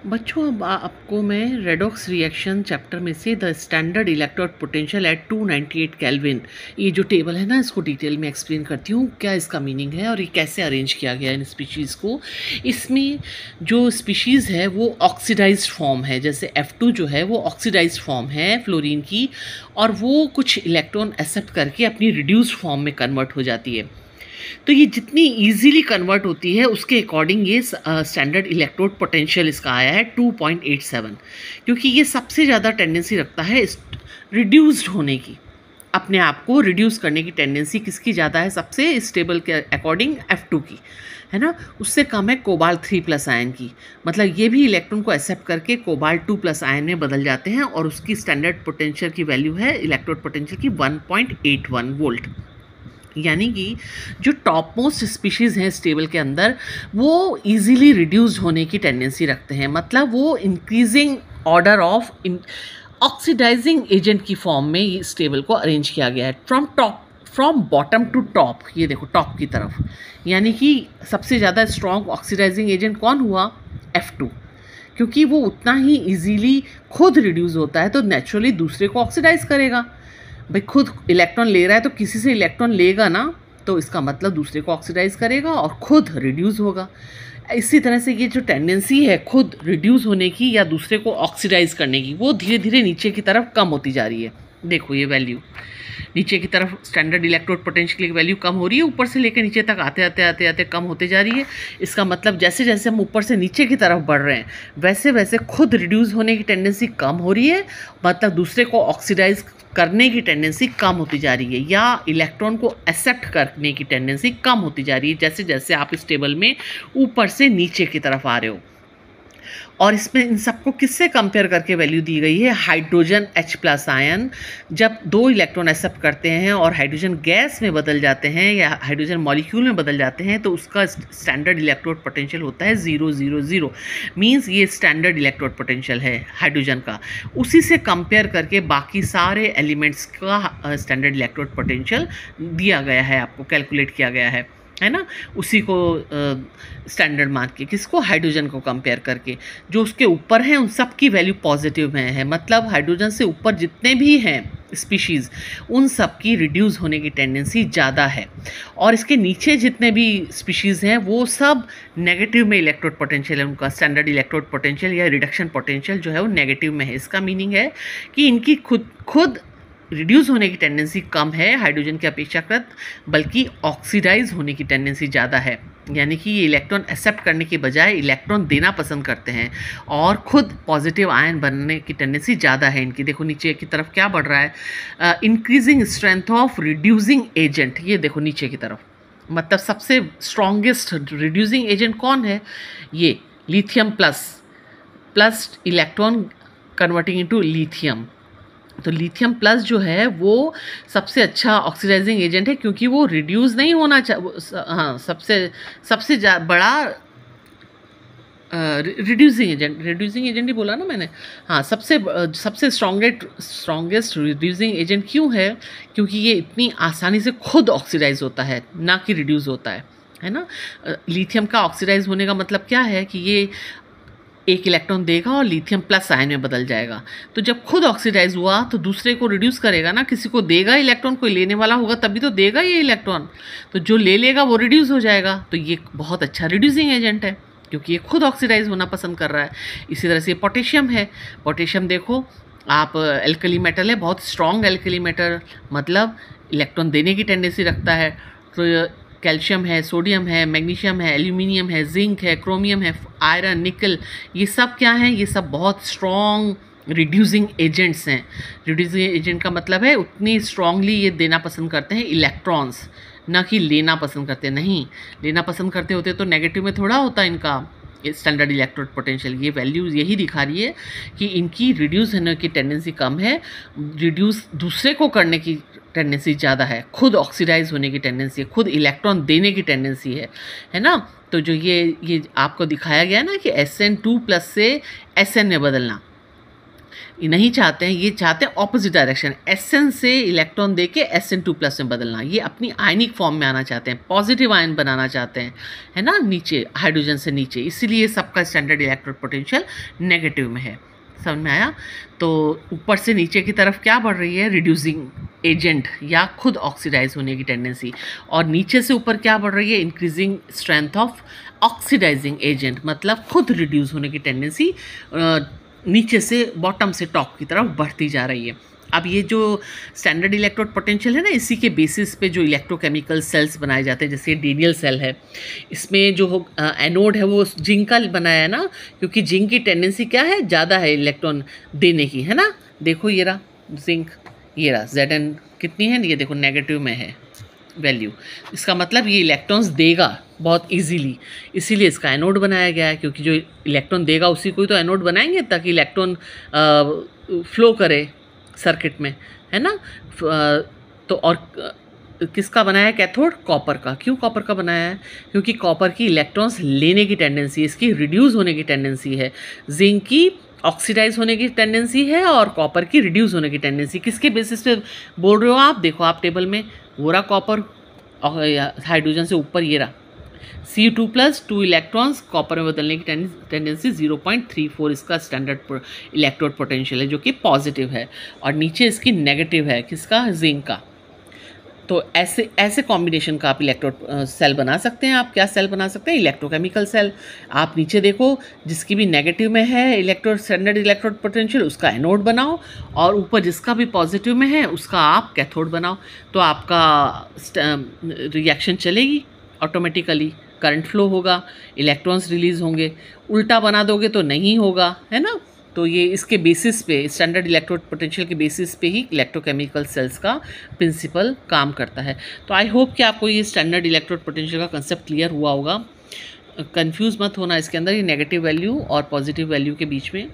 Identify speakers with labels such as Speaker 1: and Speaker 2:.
Speaker 1: बच्चों, अब आपको मैं रेडॉक्स रिएक्शन चैप्टर में से the standard electrode potential at 298 kelvin, ये जो टेबल है ना, इसको डिटेल में एक्सप्लेन करती हूँ क्या इसका मीनिंग है और ये कैसे अरेंज किया गया है इन स्पीशीज़ को। इसमें जो स्पीशीज़ है वो ऑक्सीडाइज्ड फॉर्म है, जैसे F2 जो है वो ऑक्सीडाइज्ड फॉर्म है फ्लोरीन की, और वो कुछ इलेक्ट्रॉन एक्सेप्ट करके अपनी रिड्यूस्ड फॉर्म में कन्वर्ट हो जाती है। तो ये जितनी इजीली कन्वर्ट होती है उसके अकॉर्डिंग ये स्टैंडर्ड इलेक्ट्रोड पोटेंशियल इसका आया है 2.87, क्योंकि ये सबसे ज़्यादा टेंडेंसी रखता है रिड्यूस्ड होने की, अपने आप को रिड्यूस करने की टेंडेंसी किसकी ज़्यादा है, सबसे इस टेबल के अकॉर्डिंग F2 की, है ना। उससे कम है कोबाल्ट 3+ आयन की, मतलब ये भी इलेक्ट्रॉन को एक्सेप्ट करके कोबाल्ट 2+ आयन में बदल जाते हैं, और उसकी स्टैंडर्ड पोटेंशियल की वैल्यू है इलेक्ट्रोड पोटेंशियल की 1.81 वोल्ट। यानी कि जो टॉप मोस्ट स्पीशीज़ हैं इस टेबल के अंदर वो इजीली रिड्यूस्ड होने की टेंडेंसी रखते हैं, मतलब वो increasing order of oxidising agent की फॉर्म में इस टेबल को अरेंज किया गया है फ्रॉम बॉटम टू टॉप। ये देखो टॉप की तरफ, यानी कि सबसे ज़्यादा स्ट्रॉन्ग ऑक्सीडाइजिंग एजेंट कौन हुआ, F2, क्योंकि वो उतना ही इजीली खुद रिड्यूस होता है तो नेचुरली दूसरे को ऑक्सीडाइज करेगा। भाई खुद इलेक्ट्रॉन ले रहा है तो किसी से इलेक्ट्रॉन लेगा ना, तो इसका मतलब दूसरे को ऑक्सीडाइज करेगा और खुद रिड्यूस होगा। इसी तरह से ये जो टेंडेंसी है खुद रिड्यूस होने की या दूसरे को ऑक्सीडाइज करने की, वो धीरे धीरे नीचे की तरफ कम होती जा रही है। देखो ये वैल्यू नीचे की तरफ स्टैंडर्ड इलेक्ट्रोड पोटेंशियल की वैल्यू कम हो रही है, ऊपर से लेकर नीचे तक आते आते आते आते कम होते जा रही है। इसका मतलब जैसे जैसे हम ऊपर से नीचे की तरफ बढ़ रहे हैं वैसे वैसे खुद रिड्यूस होने की टेंडेंसी कम हो रही है, मतलब दूसरे को ऑक्सीडाइज करने की टेंडेंसी कम होती जा रही है, या इलेक्ट्रॉन को एक्सेप्ट करने की टेंडेंसी कम होती जा रही है जैसे जैसे आप इस टेबल में ऊपर से नीचे की तरफ आ रहे हो। और इसमें इन सबको किससे कंपेयर करके वैल्यू दी गई है, हाइड्रोजन H+ आयन जब 2 इलेक्ट्रॉन एक्सेप्ट करते हैं और हाइड्रोजन गैस में बदल जाते हैं या हाइड्रोजन मॉलिक्यूल में बदल जाते हैं तो उसका स्टैंडर्ड इलेक्ट्रोड पोटेंशियल होता है 000, मींस ये स्टैंडर्ड इलेक्ट्रोड पोटेंशियल है हाइड्रोजन का। उसी से कंपेयर करके बाकी सारे एलिमेंट्स का स्टैंडर्ड इलेक्ट्रोड पोटेंशियल दिया गया है, आपको कैलकुलेट किया गया है ना। उसी को स्टैंडर्ड मान के किसको, हाइड्रोजन को कंपेयर करके, जो उसके ऊपर हैं उन सब की वैल्यू पॉजिटिव में है, मतलब हाइड्रोजन से ऊपर जितने भी हैं स्पीशीज़ उन सब की रिड्यूस होने की टेंडेंसी ज़्यादा है, और इसके नीचे जितने भी स्पीशीज़ हैं वो सब नेगेटिव में इलेक्ट्रोड पोटेंशियल है, उनका स्टैंडर्ड इलेक्ट्रोड पोटेंशियल या रिडक्शन पोटेंशियल जो है वो नेगेटिव में है। इसका मीनिंग है कि इनकी खुद रिड्यूस होने की टेंडेंसी कम है हाइड्रोजन के अपेक्षाकृत, बल्कि ऑक्सीडाइज होने की टेंडेंसी ज़्यादा है, यानी कि ये इलेक्ट्रॉन एक्सेप्ट करने के बजाय इलेक्ट्रॉन देना पसंद करते हैं और खुद पॉजिटिव आयन बनने की टेंडेंसी ज़्यादा है इनकी। देखो नीचे की तरफ क्या बढ़ रहा है, increasing strength of reducing agent, ये देखो नीचे की तरफ, मतलब सबसे स्ट्रॉन्गेस्ट रिड्यूसिंग एजेंट कौन है, ये lithium plus electron converting into lithium. तो लिथियम प्लस जो है वो सबसे अच्छा ऑक्सीडाइजिंग एजेंट है, क्योंकि वो रिड्यूस नहीं होना हाँ सबसे बड़ा रिड्यूसिंग एजेंट ही बोला ना मैंने, हाँ सबसे स्ट्रॉन्गेस्ट रिड्यूसिंग एजेंट क्यों है, क्योंकि ये इतनी आसानी से खुद ऑक्सीडाइज होता है ना कि रिड्यूस होता है ना। लिथियम का ऑक्सीडाइज होने का मतलब क्या है कि ये एक इलेक्ट्रॉन देगा और लिथियम प्लस आयन में बदल जाएगा, तो जब खुद ऑक्सीडाइज हुआ तो दूसरे को रिड्यूस करेगा ना, किसी को देगा इलेक्ट्रॉन, कोई लेने वाला होगा तभी तो देगा ये इलेक्ट्रॉन, तो जो ले लेगा वो रिड्यूस हो जाएगा, तो ये बहुत अच्छा रिड्यूसिंग एजेंट है क्योंकि ये खुद ऑक्सीडाइज होना पसंद कर रहा है। इसी तरह से पोटेशियम है, पोटेशियम देखो आप एल्कली मेटल है, बहुत स्ट्रॉन्ग एल्कली मेटल, मतलब इलेक्ट्रॉन देने की टेंडेंसी रखता है। तो कैल्शियम है, सोडियम है, मैग्नीशियम है, एल्यूमिनियम है, जिंक है, क्रोमियम है, आयरन, निकल, ये सब क्या हैं, ये सब बहुत स्ट्रॉन्ग रिड्यूसिंग एजेंट्स हैं। रिड्यूसिंग एजेंट का मतलब है उतनी स्ट्रांगली ये देना पसंद करते हैं इलेक्ट्रॉन्स, ना कि लेना पसंद करते नहीं। लेना पसंद करते होते तो नेगेटिव में थोड़ा होता इनका स्टैंडर्ड इलेक्ट्रोड पोटेंशियल। ये वैल्यू यही दिखा रही है कि इनकी रिड्यूस होने की टेंडेंसी कम है, रिड्यूस दूसरे को करने की टेंडेंसी ज़्यादा है, खुद ऑक्सीडाइज होने की टेंडेंसी है, खुद इलेक्ट्रॉन देने की टेंडेंसी है ना। तो जो ये आपको दिखाया गया ना कि SN2+ से SN में बदलना, ये नहीं चाहते हैं, ये चाहते हैं ऑपोजिट डायरेक्शन, Sn से इलेक्ट्रॉन दे के Sn2+ में बदलना। ये अपनी आयनिक फॉर्म में आना चाहते हैं, पॉजिटिव आयन बनाना चाहते हैं, है ना, नीचे हाइड्रोजन से नीचे। इसीलिए सबका स्टैंडर्ड इलेक्ट्रोड पोटेंशियल नेगेटिव में है। समझ में आया? तो ऊपर से नीचे की तरफ क्या बढ़ रही है? रिड्यूसिंग एजेंट या खुद ऑक्सीडाइज होने की टेंडेंसी। और नीचे से ऊपर क्या बढ़ रही है? Increasing strength of oxidising agent, मतलब खुद रिड्यूस होने की टेंडेंसी नीचे से बॉटम से टॉप की तरफ बढ़ती जा रही है। अब ये जो स्टैंडर्ड इलेक्ट्रोड पोटेंशियल है ना, इसी के बेसिस पे जो इलेक्ट्रोकेमिकल सेल्स बनाए जाते हैं, जैसे डीनियल सेल है, इसमें जो एनोड है वो जिंक का बनाया है ना, क्योंकि जिंक की टेंडेंसी क्या है? ज़्यादा है इलेक्ट्रॉन देने की, है ना। देखो ये रहा जिंक, ये रहा Zn कितनी है, ये देखो नेगेटिव में है वैल्यू। इसका मतलब ये इलेक्ट्रॉन्स देगा बहुत इजीली, इसीलिए इसका एनोड बनाया गया है, क्योंकि जो इलेक्ट्रॉन देगा उसी को ही तो एनोड बनाएंगे, ताकि इलेक्ट्रॉन फ्लो करे सर्किट में, है ना। तो और किसका बनाया है कैथोड? कॉपर का। क्यों कॉपर का बनाया है? क्योंकि कॉपर की इलेक्ट्रॉन्स लेने की टेंडेंसी, इसकी रिड्यूस होने की टेंडेंसी है। जिंक की ऑक्सीडाइज होने की टेंडेंसी है और कॉपर की रिड्यूस होने की टेंडेंसी। किसके बेसिस पे बोल रहे हो आप? देखो आप टेबल में, वो रहा कॉपर हाइड्रोजन से ऊपर, ये रहा Cu2+, 2 इलेक्ट्रॉन्स कॉपर में बदलने की टेंडेंसी 0.34 इसका स्टैंडर्ड इलेक्ट्रोड पोटेंशियल है, जो कि पॉजिटिव है। और नीचे इसकी नेगेटिव है, किसका? जिंक का। तो ऐसे कॉम्बिनेशन का आप इलेक्ट्रोड सेल बना सकते हैं। आप क्या सेल बना सकते हैं? Electrochemical cell. आप नीचे देखो, जिसकी भी नेगेटिव में है स्टैंडर्ड इलेक्ट्रोड पोटेंशियल, उसका एनोड बनाओ, और ऊपर जिसका भी पॉजिटिव में है उसका आप कैथोड बनाओ। तो आपका रिएक्शन चलेगी ऑटोमेटिकली, करंट फ्लो होगा, इलेक्ट्रॉन्स रिलीज होंगे। उल्टा बना दोगे तो नहीं होगा, है ना। तो ये इसके बेसिस पे, स्टैंडर्ड इलेक्ट्रोड पोटेंशियल के बेसिस पे ही इलेक्ट्रोकेमिकल सेल्स का प्रिंसिपल काम करता है। तो आई होप कि आपको ये स्टैंडर्ड इलेक्ट्रोड पोटेंशियल का कंसेप्ट क्लियर हुआ होगा। कंफ्यूज मत होना इसके अंदर, ये नेगेटिव वैल्यू और पॉजिटिव वैल्यू के बीच में